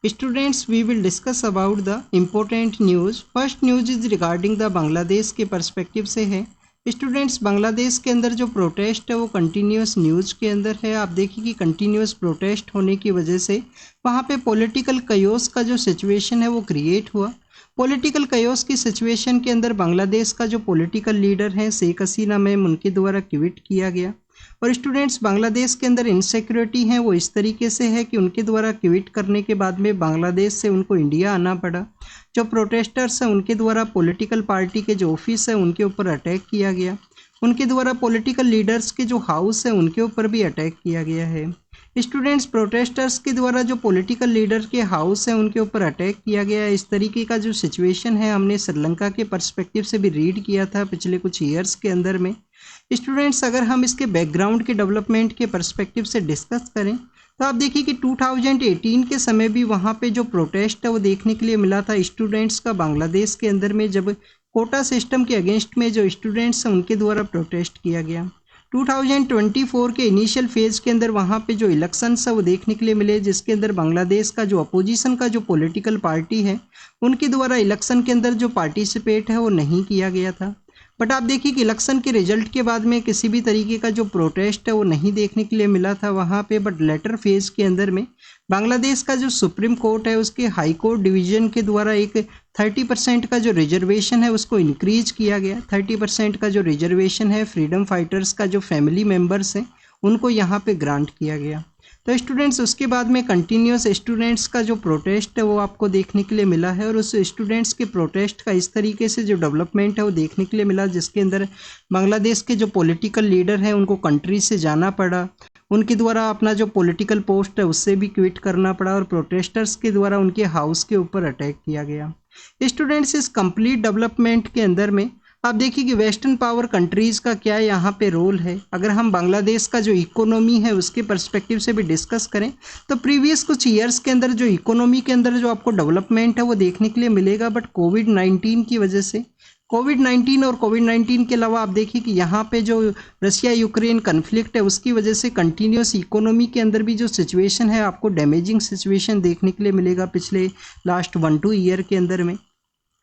Students, we will discuss about the important news. First news is regarding the Bangladesh के perspective से है। Students, Bangladesh के अंदर जो प्रोटेस्ट है वो कंटिन्यूस न्यूज़ के अंदर है। आप देखिए कि कंटिन्यूस प्रोटेस्ट होने की वजह से वहाँ पे पॉलिटिकल कयोस का जो सिचुएशन है वो क्रिएट हुआ। पॉलिटिकल कयोस की सिचुएशन के अंदर बांग्लादेश का जो पॉलिटिकल लीडर है शेख हसीना मैम, उनके द्वारा क्विट किया गया। और स्टूडेंट्स, बांग्लादेश के अंदर इनसिक्योरिटी है वो इस तरीके से है कि उनके द्वारा क्विट करने के बाद में बांग्लादेश से उनको इंडिया आना पड़ा। जो प्रोटेस्टर्स हैं उनके द्वारा पॉलिटिकल पार्टी के जो ऑफिस है उनके ऊपर अटैक किया गया। उनके द्वारा पॉलिटिकल लीडर्स के जो हाउस है उनके ऊपर भी अटैक किया गया है। स्टूडेंट्स, प्रोटेस्टर्स के द्वारा जो पॉलिटिकल लीडर के हाउस है उनके ऊपर अटैक किया गया। इस तरीके का जो सिचुएशन है हमने श्रीलंका के पर्सपेक्टिव से भी रीड किया था पिछले कुछ ईयर्स के अंदर में। स्टूडेंट्स, अगर हम इसके बैकग्राउंड के डेवलपमेंट के पर्सपेक्टिव से डिस्कस करें तो आप देखिए कि 2018 के समय भी वहाँ पे जो प्रोटेस्ट है वो देखने के लिए मिला था स्टूडेंट्स का बांग्लादेश के अंदर में, जब कोटा सिस्टम के अगेंस्ट में जो स्टूडेंट्स हैं उनके द्वारा प्रोटेस्ट किया गया। 2024 के इनिशियल फेज़ के अंदर वहाँ पे जो इलेक्शंस है वो देखने के लिए मिले, जिसके अंदर बांग्लादेश का जो अपोजिशन का जो पॉलिटिकल पार्टी है उनके द्वारा इलेक्शन के अंदर जो पार्टिसिपेट है वो नहीं किया गया था। बट आप देखिए कि इलेक्शन के रिजल्ट के बाद में किसी भी तरीके का जो प्रोटेस्ट है वो नहीं देखने के लिए मिला था वहाँ पे। बट लेटर फेज़ के अंदर में बांग्लादेश का जो सुप्रीम कोर्ट है उसके हाई कोर्ट डिवीज़न के द्वारा एक 30% का जो रिजर्वेशन है उसको इंक्रीज किया गया। 30% का जो रिजर्वेशन है फ्रीडम फाइटर्स का जो फैमिली मेम्बर्स हैं उनको यहाँ पे ग्रांट किया गया। तो स्टूडेंट्स, उसके बाद में कंटिन्यूस स्टूडेंट्स का जो प्रोटेस्ट है वो आपको देखने के लिए मिला है। और उस स्टूडेंट्स के प्रोटेस्ट का इस तरीके से जो डेवलपमेंट है वो देखने के लिए मिला, जिसके अंदर बांग्लादेश के जो पॉलिटिकल लीडर हैं उनको कंट्री से जाना पड़ा। उनके द्वारा अपना जो पॉलिटिकल पोस्ट है उससे भी क्विट करना पड़ा और प्रोटेस्टर्स के द्वारा उनके हाउस के ऊपर अटैक किया गया। स्टूडेंट्स, इस कंप्लीट डेवलपमेंट के अंदर में आप देखिए कि वेस्टर्न पावर कंट्रीज़ का क्या यहाँ पे रोल है। अगर हम बांग्लादेश का जो इकोनॉमी है उसके पर्सपेक्टिव से भी डिस्कस करें तो प्रीवियस कुछ ईयर्स के अंदर जो इकोनॉमी के अंदर जो आपको डेवलपमेंट है वो देखने के लिए मिलेगा। बट कोविड-19 की वजह से कोविड-19 के अलावा आप देखिए कि यहाँ पे जो रशिया यूक्रेन कन्फ्लिक्ट है उसकी वजह से कंटिन्यूस इकोनॉमी के अंदर भी जो सिचुएशन है आपको डैमेजिंग सिचुएशन देखने के लिए मिलेगा पिछले लास्ट 1-2 ईयर के अंदर में।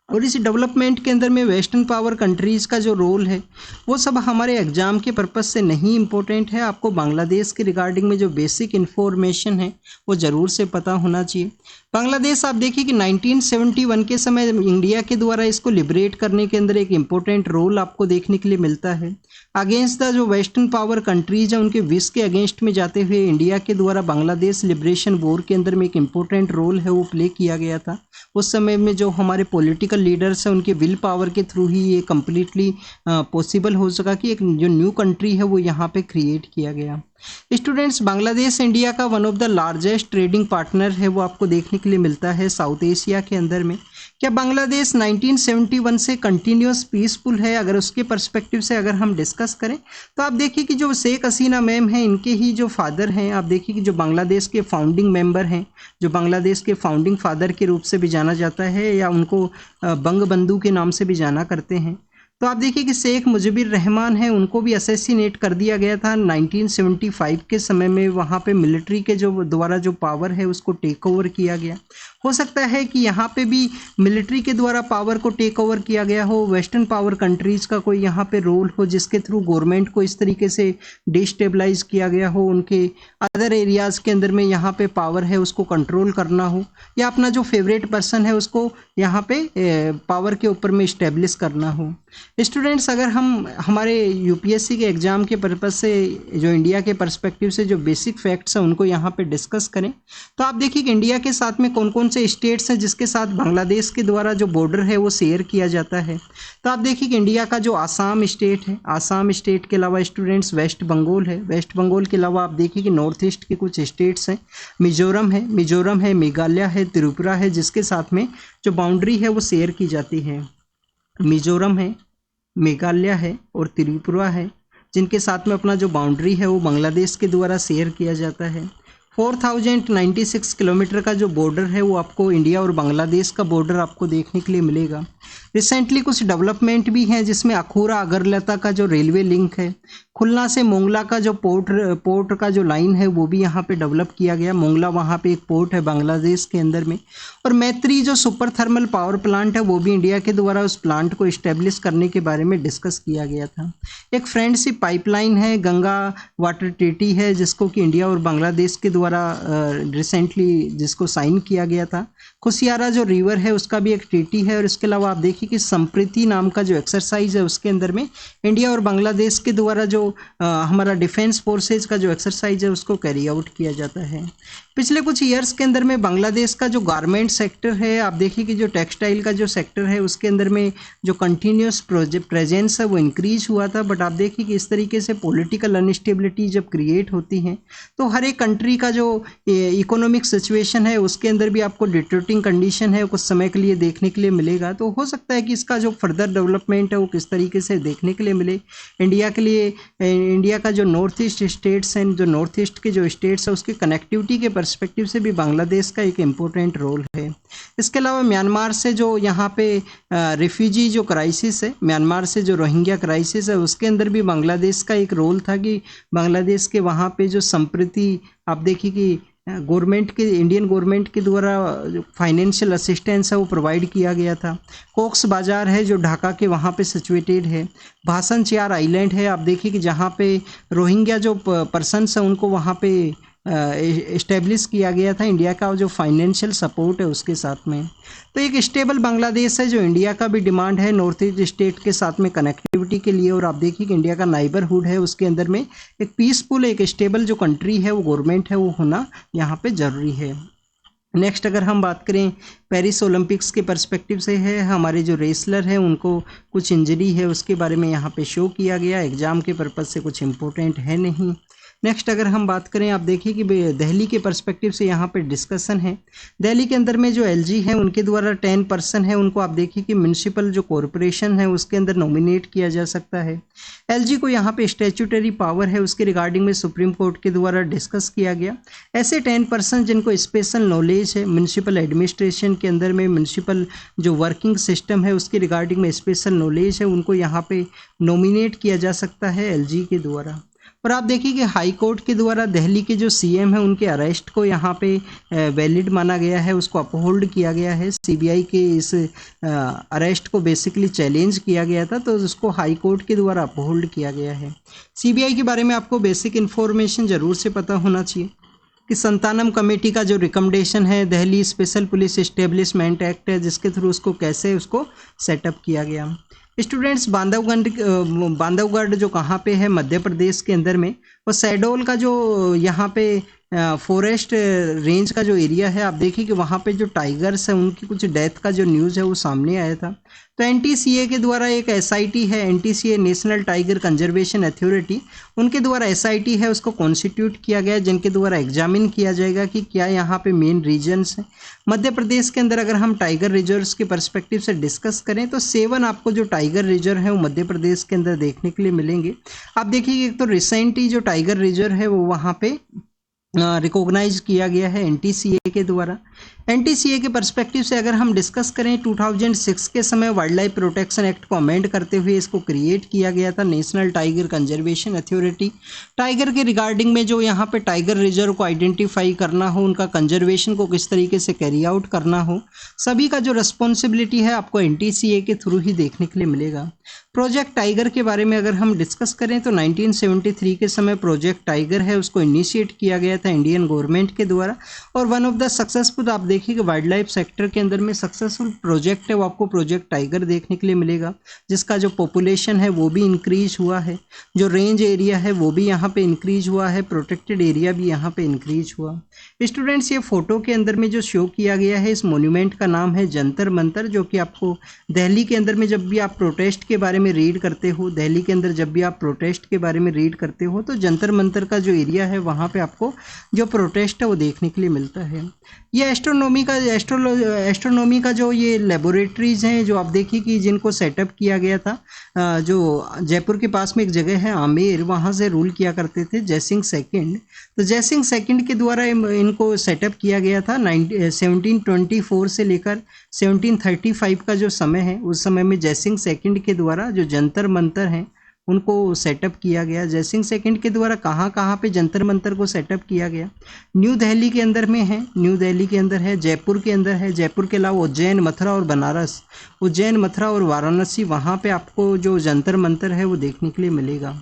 और इस डेवलपमेंट के अंदर में वेस्टर्न पावर कंट्रीज़ का जो रोल है वो सब हमारे एग्ज़ाम के पर्पस से नहीं इम्पोर्टेंट है। आपको बांग्लादेश के रिगार्डिंग में जो बेसिक इन्फॉर्मेशन है वो ज़रूर से पता होना चाहिए। बांग्लादेश आप देखिए कि 1971 के समय इंडिया के द्वारा इसको लिबरेट करने के अंदर एक इम्पोर्टेंट रोल आपको देखने के लिए मिलता है। अगेंस्ट द जो वेस्टर्न पावर कंट्रीज हैं उनके विश के अगेंस्ट में जाते हुए इंडिया के द्वारा बांग्लादेश लिबरेशन वॉर के अंदर में एक इम्पोर्टेंट रोल है वो प्ले किया गया था। उस समय में जो हमारे पॉलिटिकल लीडर्स हैं उनके विल पावर के थ्रू ही ये कम्प्लीटली पॉसिबल हो सका कि एक जो न्यू कंट्री है वो यहाँ पे क्रिएट किया गया। स्टूडेंट्स, बांग्लादेश इंडिया का one of the largest trading partner है वो आपको देखने के लिए मिलता है साउथ एशिया के अंदर में। क्या बांग्लादेश 1971 से कंटिन्यूस पीसफुल है? अगर उसके पर्सपेक्टिव से अगर हम डिस्कस करें तो आप देखिए कि जो शेख हसीना मैम हैं इनके ही जो फादर हैं, आप देखिए कि जो बांग्लादेश के फाउंडिंग मेंबर हैं, जो बांग्लादेश के फाउंडिंग फादर के रूप से भी जाना जाता है या उनको बंगबंधु के नाम से भी जाना करते हैं। तो आप देखिए कि शेख मुजीबुर रहमान है, उनको भी असैसिनेट कर दिया गया था 1975 के समय में। वहाँ पे मिलिट्री के जो द्वारा जो पावर है उसको टेक ओवर किया गया। हो सकता है कि यहाँ पे भी मिलिट्री के द्वारा पावर को टेक ओवर किया गया हो, वेस्टर्न पावर कंट्रीज़ का कोई यहाँ पे रोल हो जिसके थ्रू गवर्नमेंट को इस तरीके से डिस्टेबलाइज किया गया हो, उनके अदर एरियाज़ के अंदर में यहाँ पे पावर है उसको कंट्रोल करना हो, या अपना जो फेवरेट पर्सन है उसको यहाँ पे पावर के ऊपर में इस्टेब्लिश करना हो। स्टूडेंट्स, अगर हम हमारे यूपीएससी के एग्ज़ाम के पर्पज़ से जो इंडिया के पर्सपेक्टिव से जो बेसिक फैक्ट्स हैं उनको यहाँ पे डिस्कस करें तो आप देखिए कि इंडिया के साथ में कौन कौन से स्टेट्स हैं जिसके साथ बांग्लादेश के द्वारा जो बॉर्डर है वो शेयर किया जाता है। तो आप देखिए कि इंडिया का जो आसाम स्टेट है, आसाम स्टेट के अलावा स्टूडेंट्स वेस्ट बंगाल है, वेस्ट बंगाल के अलावा आप देखिए कि नॉर्थ ईस्ट के कुछ स्टेट्स हैं, मिजोरम है, मेघालय है, त्रिपुरा है, जिसके साथ में जो बाउंड्री है वो शेयर की जाती है। मिजोरम है, मेघालय है और त्रिपुरा है, जिनके साथ में अपना जो बाउंड्री है वो बांग्लादेश के द्वारा शेयर किया जाता है। 4096 किलोमीटर का जो बॉर्डर है वो आपको इंडिया और बांग्लादेश का बॉर्डर आपको देखने के लिए मिलेगा। रिसेंटली कुछ डेवलपमेंट भी हैं जिसमें अखूरा अगरतला का जो रेलवे लिंक है खुलना से मोंगला का जो पोर्ट का जो लाइन है वो भी यहाँ पे डेवलप किया गया। मोंगला वहाँ पे एक पोर्ट है बांग्लादेश के अंदर में। और मैत्री जो सुपर थर्मल पावर प्लांट है वो भी इंडिया के द्वारा उस प्लांट को इस्टेब्लिश करने के बारे में डिस्कस किया गया था। एक फ्रेंडशिप पाइपलाइन है, गंगा वाटर ट्रीटी है, जिसको कि इंडिया और बांग्लादेश के द्वारा रिसेंटली जिसको साइन किया गया था। कुशियारा जो रिवर है उसका भी एक ट्रीटी है। और इसके अलावा आप देखिए कि संप्रीति नाम का जो एक्सरसाइज है उसके अंदर में इंडिया और बांग्लादेश के द्वारा जो हमारा डिफेंस फोर्सेज का जो एक्सरसाइज है उसको कैरी आउट किया जाता है। पिछले कुछ ईयर्स के अंदर में बांग्लादेश का जो गारमेंट सेक्टर है, आप देखिए कि जो टेक्सटाइल का जो सेक्टर है उसके अंदर में जो कंटिन्यूस प्रेजेंस है वो इंक्रीज हुआ था। बट आप देखिए कि इस तरीके से पॉलिटिकल अनस्टेबिलिटी जब क्रिएट होती है तो हर एक कंट्री का जो इकोनॉमिक सिचुएशन है उसके अंदर भी आपको डिटरेटिंग कंडीशन है कुछ समय के लिए देखने के लिए मिलेगा। तो हो सकता है कि इसका जो फर्दर डेवलपमेंट है वो किस तरीके से देखने के लिए मिले। इंडिया के लिए, इंडिया का जो नॉर्थ ईस्ट स्टेट्स हैं, जो नॉर्थ ईस्ट के जो स्टेट्स है उसके कनेक्टिविटी के पर्सपेक्टिव से भी बांग्लादेश का एक इम्पोर्टेंट रोल है। इसके अलावा म्यांमार से जो यहाँ पे रिफ्यूजी जो क्राइसिस है, म्यांमार से जो रोहिंग्या क्राइसिस है उसके अंदर भी बांग्लादेश का एक रोल था कि बांग्लादेश के वहाँ पे जो संप्रति आप देखिए कि गवर्नमेंट के, इंडियन गवर्नमेंट के द्वारा जो फाइनेंशियल असिस्टेंस है वो प्रोवाइड किया गया था। कॉक्स बाज़ार है जो ढाका के वहाँ पे सिचुएटेड है। भासन चियार आइलैंड है, आप देखिए कि जहाँ पे रोहिंग्या जो पर्सनस है उनको वहाँ पे इस्टेब्लिश किया गया था इंडिया का जो फाइनेंशियल सपोर्ट है उसके साथ में। तो एक स्टेबल बांग्लादेश है जो इंडिया का भी डिमांड है नॉर्थ ईस्ट स्टेट के साथ में कनेक्टिविटी के लिए। और आप देखिए कि इंडिया का नाइबरहुड है उसके अंदर में एक पीसफुल, एक स्टेबल जो कंट्री है वो गवर्नमेंट है वो होना यहाँ पे ज़रूरी है। नेक्स्ट अगर हम बात करें पेरिस ओलंपिक्स के पर्सपेक्टिव से है, हमारे जो रेसलर हैं उनको कुछ इंजरी है उसके बारे में यहाँ पे शो किया गया। एग्जाम के पर्पज़ से कुछ इम्पोर्टेंट है नहीं। नेक्स्ट अगर हम बात करें, आप देखिए कि दिल्ली के पर्सपेक्टिव से यहाँ पे डिस्कशन है। दिल्ली के अंदर में जो एलजी है उनके द्वारा 10 पर्सन है उनको आप देखिए कि म्यूनसिपल जो कॉरपोरेशन है उसके अंदर नॉमिनेट किया जा सकता है। एलजी को यहाँ पे स्टैट्यूटरी पावर है उसके रिगार्डिंग में सुप्रीम कोर्ट के द्वारा डिस्कस किया गया। ऐसे 10 पर्सन जिनको स्पेशल नॉलेज है म्यूनसिपल एडमिनिस्ट्रेशन के अंदर में, म्यूनसिपल जो वर्किंग सिस्टम है उसके रिगार्डिंग में स्पेशल नॉलेज है, उनको यहाँ पे नॉमिनेट किया जा सकता है एलजी के द्वारा। और आप देखिए कि हाई कोर्ट के द्वारा दिल्ली के जो सीएम है उनके अरेस्ट को यहाँ पे वैलिड माना गया है, उसको अपहोल्ड किया गया है। सीबीआई के इस अरेस्ट को बेसिकली चैलेंज किया गया था तो उसको हाई कोर्ट के द्वारा अपहोल्ड किया गया है। सीबीआई के बारे में आपको बेसिक इन्फॉर्मेशन ज़रूर से पता होना चाहिए कि संतानम कमेटी का जो रिकमेंडेशन है Delhi special police establishment act है जिसके थ्रू उसको कैसे उसको सेटअप किया गया। स्टूडेंट्स, बांधवगढ़ जो कहाँ पे है मध्य प्रदेश के अंदर में, और शहडोल का जो यहाँ पे फॉरेस्ट रेंज का जो एरिया है, आप देखिए कि वहाँ पे जो टाइगर्स हैं उनकी कुछ डेथ का जो न्यूज़ है वो सामने आया था। तो एनटीसीए के द्वारा एक एसआईटी है, NTCA national tiger conservation authority, उनके द्वारा एसआईटी है उसको कॉन्स्टिट्यूट किया गया जिनके द्वारा एग्जामिन किया जाएगा कि क्या यहाँ पे मेन रीजन्स हैं। मध्य प्रदेश के अंदर अगर हम टाइगर रिजर्व्स के पर्सपेक्टिव से डिस्कस करें तो 7 आपको जो टाइगर रिजर्व है वो मध्य प्रदेश के अंदर देखने के लिए मिलेंगे। आप देखिए एक तो रिसेंटली जो टाइगर रिजर्व है वो वहाँ पे रिकॉग्नाइज किया गया है एनटीसीए के द्वारा। एनटीसीए के पर्सपेक्टिव से अगर हम डिस्कस करें 2006 के समय वाइल्ड लाइफ प्रोटेक्शन एक्ट को अमेंड करते हुए इसको क्रिएट किया गया था national tiger conservation authority. Tiger के रिगार्डिंग में जो यहाँ पे टाइगर रिजर्व को आइडेंटिफाई करना हो, उनका कंजर्वेशन को किस तरीके से कैरी आउट करना हो, सभी का जो रिस्पॉन्सिबिलिटी है आपको एनटीसीए के थ्रू ही देखने के लिए मिलेगा। प्रोजेक्ट टाइगर के बारे में अगर हम डिस्कस करें तो 1973 के समय प्रोजेक्ट टाइगर है उसको इनिशिएट किया गया था इंडियन गवर्नमेंट के द्वारा। और वन ऑफ द सक्सेसफुल, आप देखिए कि वाइल्ड लाइफ सेक्टर के अंदर में सक्सेसफुल प्रोजेक्ट है वो आपको प्रोजेक्ट टाइगर देखने के लिए मिलेगा, जिसका जो पॉपुलेशन है वो भी इंक्रीज हुआ है, जो रेंज एरिया है वो भी यहाँ पे इंक्रीज हुआ है, प्रोटेक्टेड एरिया भी यहाँ पे इंक्रीज हुआ। स्टूडेंट्स, ये फोटो के अंदर में जो शो किया गया है इस मोन्यूमेंट का नाम है जंतर मंतर, जो कि आपको दिल्ली के अंदर में जब भी आप प्रोटेस्ट के बारे में रीड करते हो, दिल्ली के अंदर जब भी आप प्रोटेस्ट के बारे में रीड करते हो तो जंतर मंतर का जो एरिया है वहाँ पे आपको जो प्रोटेस्ट है वो देखने के लिए मिलता है। ये एस्ट्रोनॉमी का जो ये लेबोरेटरीज हैं जो आप देखिए कि जिनको सेटअप किया गया था, जो जयपुर के पास में एक जगह है आमेर, वहाँ से रूल किया करते थे जयसिंह सेकंड। तो जयसिंह सेकंड के द्वारा इनको सेटअप किया गया था 1724 से लेकर 1735 का जो समय है उस समय में जयसिंह सेकंड के द्वारा जो जंतर मंतर हैं उनको सेटअप किया गया। जयसिंह सेकंड के द्वारा कहाँ कहाँ पे जंतर मंतर को सेटअप किया गया? न्यू दिल्ली के अंदर में है, न्यू दिल्ली के अंदर है, जयपुर के अंदर है, जयपुर के अलावा उज्जैन, मथुरा और बनारस, उज्जैन, मथुरा और वाराणसी, वहाँ पे आपको जो जंतर मंतर है वो देखने के लिए मिलेगा।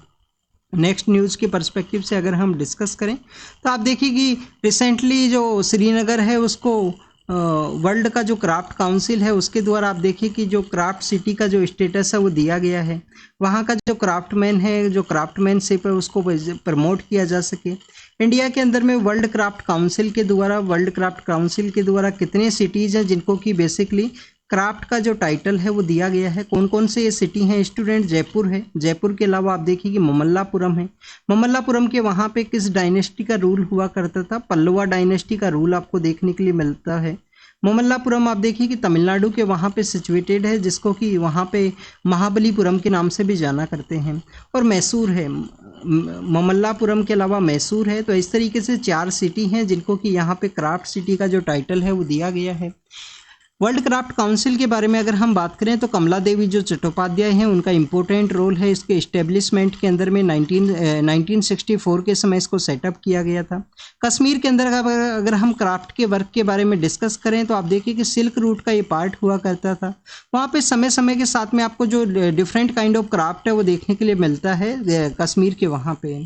नेक्स्ट न्यूज़ के पर्सपेक्टिव से अगर हम डिस्कस करें तो आप देखिए कि रिसेंटली जो श्रीनगर है उसको वर्ल्ड का जो क्राफ्ट काउंसिल है उसके द्वारा आप देखिए कि जो क्राफ्ट सिटी का जो स्टेटस है वो दिया गया है। वहाँ का जो क्राफ्टमैन है, जो क्राफ्टमैनशिप है उसको प्रमोट किया जा सके। इंडिया के अंदर में वर्ल्ड क्राफ्ट काउंसिल के द्वारा कितने सिटीज़ हैं जिनको कि बेसिकली क्राफ्ट का जो टाइटल है वो दिया गया है? कौन कौन से ये सिटी हैं स्टूडेंट? जयपुर है, जयपुर के अलावा आप देखिए कि ममल्लापुरम है, ममल्लापुरम के वहाँ पे किस डायनेस्टी का रूल हुआ करता था? पल्लवा डायनेस्टी का रूल आपको देखने के लिए मिलता है। ममल्लापुरम आप देखिए कि तमिलनाडु के वहाँ पे सिचुएटेड है, जिसको कि वहाँ पे महाबलीपुरम के नाम से भी जाना करते हैं। और मैसूर है, ममल्लापुरम के अलावा मैसूर है। तो इस तरीके से 4 सिटी हैं जिनको कि यहाँ पे क्राफ्ट सिटी का जो टाइटल है वो दिया गया है। वर्ल्ड क्राफ्ट काउंसिल के बारे में अगर हम बात करें तो कमला देवी जो चट्टोपाध्याय हैं उनका इम्पोर्टेंट रोल है इसके इस्टेब्लिशमेंट के अंदर में। 1964 के समय इसको सेटअप किया गया था। कश्मीर के अंदर अगर हम क्राफ्ट के वर्क के बारे में डिस्कस करें तो आप देखिए कि सिल्क रूट का ये पार्ट हुआ करता था। वहाँ पे समय समय के साथ में आपको जो डिफरेंट काइंड ऑफ क्राफ्ट है वो देखने के लिए मिलता है कश्मीर के वहाँ पे।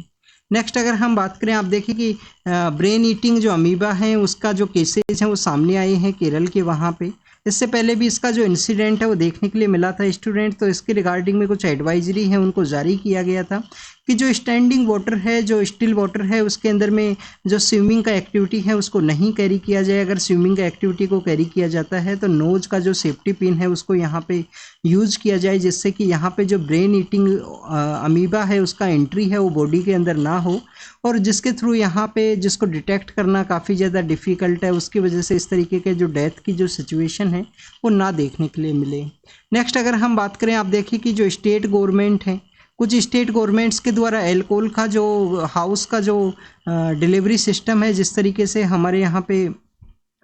नेक्स्ट अगर हम बात करें आप देखिए कि ब्रेन ईटिंग जो अमीबा है उसका जो केसेज हैं वो सामने आए हैं केरल के वहाँ पे। इससे पहले भी इसका जो इंसिडेंट है वो देखने के लिए मिला था स्टूडेंट। तो इसके रिगार्डिंग में कुछ एडवाइजरी है उनको जारी किया गया था कि जो स्टैंडिंग वाटर है, जो स्टिल वाटर है, उसके अंदर में जो स्विमिंग का एक्टिविटी है उसको नहीं कैरी किया जाए। अगर स्विमिंग का एक्टिविटी को कैरी किया जाता है तो नोज का जो सेफ्टी पिन है उसको यहाँ पे यूज़ किया जाए, जिससे कि यहाँ पे जो ब्रेन ईटिंग अमीबा है उसका एंट्री है वो बॉडी के अंदर ना हो, और जिसके थ्रू यहाँ पे जिसको डिटेक्ट करना काफ़ी ज़्यादा डिफ़िकल्ट है, उसकी वजह से इस तरीके के जो डेथ की जो सिचुएशन है वो ना देखने के लिए मिले। नेक्स्ट अगर हम बात करें आप देखिए कि जो स्टेट गवर्नमेंट है, कुछ स्टेट गवर्नमेंट्स के द्वारा एल्कोहल का जो हाउस का जो डिलीवरी सिस्टम है, जिस तरीके से हमारे यहाँ पे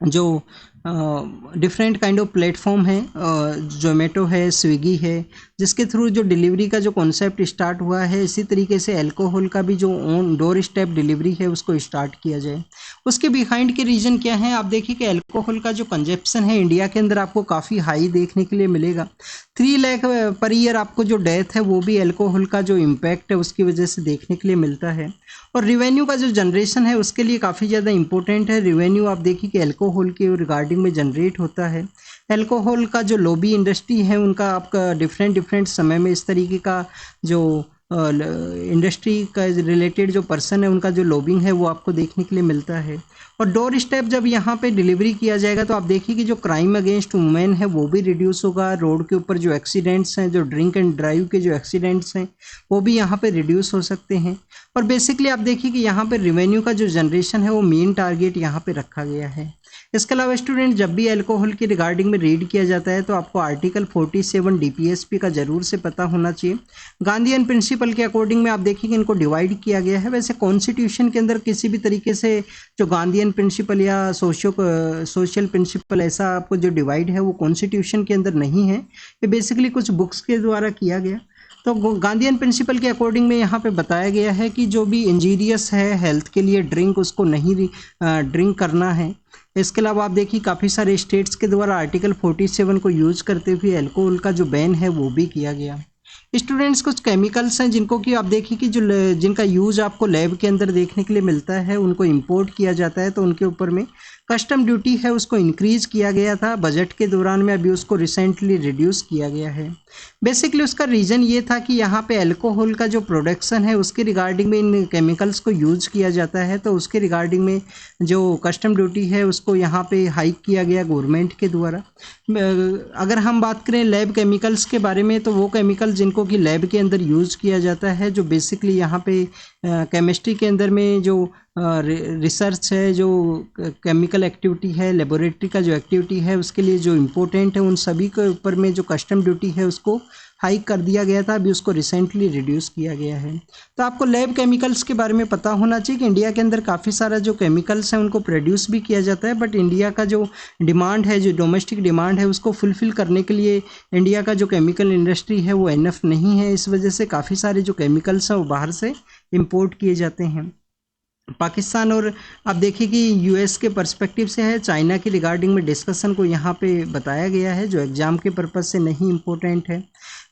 जो डिफरेंट काइंड ऑफ प्लेटफॉर्म है, जोमेटो है, स्विगी है, जिसके थ्रू जो डिलीवरी का जो कॉन्सेप्ट स्टार्ट हुआ है, इसी तरीके से अल्कोहल का भी जो ऑन डोर स्टेप डिलीवरी है उसको स्टार्ट किया जाए। उसके बिहाइंड के रीज़न क्या है? आप देखिए कि अल्कोहल का जो कंजप्शन है इंडिया के अंदर आपको काफ़ी हाई देखने के लिए मिलेगा। 3 लाख पर ईयर आपको जो डेथ है वो भी अल्कोहल का जो इम्पैक्ट है उसकी वजह से देखने के लिए मिलता है। और रिवेन्यू का जो जनरेशन है उसके लिए काफ़ी ज़्यादा इंपॉर्टेंट है। रिवेन्यू आप देखिए कि अल्कोहल के रिगार्डिंग में जनरेट होता है। अल्कोहल का जो लॉबी इंडस्ट्री है उनका आपका डिफरेंट समय में इस तरीके का जो इंडस्ट्री का रिलेटेड जो पर्सन है उनका जो लॉबिंग है वो आपको देखने के लिए मिलता है। और डोर स्टेप जब यहाँ पे डिलीवरी किया जाएगा तो आप देखिए कि जो क्राइम अगेंस्ट वुमेन है वो भी रिड्यूस होगा। रोड के ऊपर जो एक्सीडेंट्स हैं, जो ड्रिंक एंड ड्राइव के जो एक्सीडेंट्स हैं वो भी यहाँ पे रिड्यूस हो सकते हैं। और बेसिकली आप देखिए कि यहाँ पे रेवेन्यू का जो जनरेशन है वो मेन टारगेट यहाँ पे रखा गया है। इसके अलावा स्टूडेंट जब भी अल्कोहल की रिगार्डिंग में रीड किया जाता है तो आपको आर्टिकल 47 डीपीएसपी का ज़रूर से पता होना चाहिए। गांधीयन प्रिंसिपल के अकॉर्डिंग में आप देखिए कि इनको डिवाइड किया गया है। वैसे कॉन्स्टिट्यूशन के अंदर किसी भी तरीके से जो गांधीयन प्रिंसिपल या सोशल प्रिंसिपल ऐसा आपको जो डिवाइड है वो कॉन्स्टिट्यूशन के अंदर नहीं है, ये बेसिकली कुछ बुक्स के द्वारा किया गया। तो गांधीयन प्रिंसिपल के अकॉर्डिंग में यहाँ पे बताया गया है कि जो भी इंजीरियस है हेल्थ के लिए ड्रिंक उसको नहीं ड्रिंक करना है। इसके अलावा आप देखिए काफ़ी सारे स्टेट्स के द्वारा आर्टिकल 47 को यूज़ करते हुए अल्कोहल का जो बैन है वो भी किया गया। स्टूडेंट्स कुछ केमिकल्स हैं जिनको कि आप देखिए कि जो जिनका यूज़ आपको लैब के अंदर देखने के लिए मिलता है, उनको इंपोर्ट किया जाता है तो उनके ऊपर में कस्टम ड्यूटी है उसको इंक्रीज़ किया गया था बजट के दौरान में, अभी उसको रिसेंटली रिड्यूस किया गया है। बेसिकली उसका रीज़न ये था कि यहाँ पे अल्कोहल का जो प्रोडक्शन है उसके रिगार्डिंग में इन केमिकल्स को यूज़ किया जाता है, तो उसके रिगार्डिंग में जो कस्टम ड्यूटी है उसको यहाँ पे हाइक किया गया गवर्नमेंट के द्वारा। अगर हम बात करें लैब केमिकल्स के बारे में तो वो केमिकल जिनको कि लैब के अंदर यूज़ किया जाता है जो बेसिकली यहाँ पे केमिस्ट्री के अंदर में जो रिसर्च है, जो केमिकल एक्टिविटी है, लेबोरेटरी का जो एक्टिविटी है, उसके लिए जो इम्पोर्टेंट है, उन सभी के ऊपर में जो कस्टम ड्यूटी है उसको हाइक कर दिया गया था, अभी उसको रिसेंटली रिड्यूस किया गया है। तो आपको लैब केमिकल्स के बारे में पता होना चाहिए कि इंडिया के अंदर काफ़ी सारा जो केमिकल्स हैं उनको प्रोड्यूस भी किया जाता है, बट इंडिया का जो डिमांड है, जो डोमेस्टिक डिमांड है, उसको फुलफ़िल करने के लिए इंडिया का जो केमिकल इंडस्ट्री है वो इनफ नहीं है। इस वजह से काफ़ी सारे जो केमिकल्स हैं वो बाहर से इम्पोर्ट किए जाते हैं। पाकिस्तान और आप देखिए कि यूएस के पर्सपेक्टिव से है, चाइना की रिगार्डिंग में डिस्कशन को यहाँ पे बताया गया है, जो एग्ज़ाम के पर्पज़ से नहीं इम्पोर्टेंट है।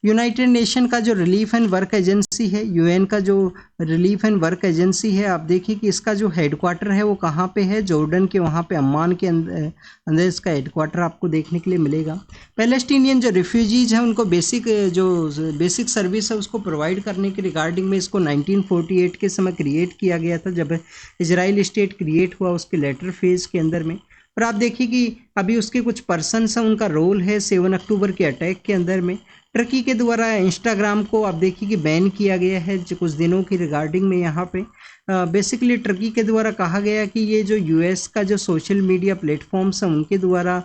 यूनाइटेड नेशन का जो रिलीफ एंड वर्क एजेंसी है, यूएन का जो रिलीफ एंड वर्क एजेंसी है, आप देखिए कि इसका जो हेडक्वार्टर है वो कहाँ पे है, जॉर्डन के वहाँ पे अम्मान के अंदर इसका हेडक्वार्टर आपको देखने के लिए मिलेगा। पैलेस्टीनियन जो रिफ्यूजीज हैं उनको बेसिक सर्विस है उसको प्रोवाइड करने के रिगार्डिंग में इसको 1948 के समय क्रिएट किया गया था, जब इजराइल स्टेट क्रिएट हुआ उसके लेटर फेज के अंदर में। और आप देखिए कि अभी उसके कुछ पर्सन्स हैं, उनका रोल है 7 अक्टूबर के अटैक के अंदर में। टर्की के द्वारा इंस्टाग्राम को आप देखिए कि बैन किया गया है जो कुछ दिनों की रिगार्डिंग में। यहाँ पे बेसिकली टर्की के द्वारा कहा गया कि ये जो यूएस का जो सोशल मीडिया प्लेटफॉर्म्स हैं उनके द्वारा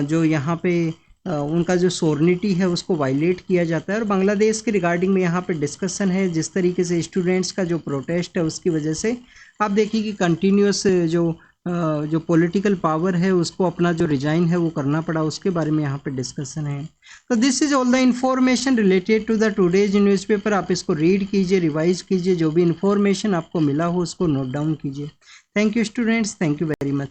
जो यहाँ पे उनका जो सोर्निटी है उसको वायलेट किया जाता है। और बांग्लादेश के रिगार्डिंग में यहाँ पे डिस्कशन है, जिस तरीके से स्टूडेंट्स का जो प्रोटेस्ट है उसकी वजह से आप देखिए कि कंटिन्यूस जो पॉलिटिकल पावर है उसको अपना जो रिजाइन है वो करना पड़ा, उसके बारे में यहाँ पे डिस्कशन है। तो this is all the information related to the today's newspaper. आप इसको रीड कीजिए, रिवाइज कीजिए, जो भी इन्फॉर्मेशन आपको मिला हो उसको नोट डाउन कीजिए। Thank you students, thank you very much.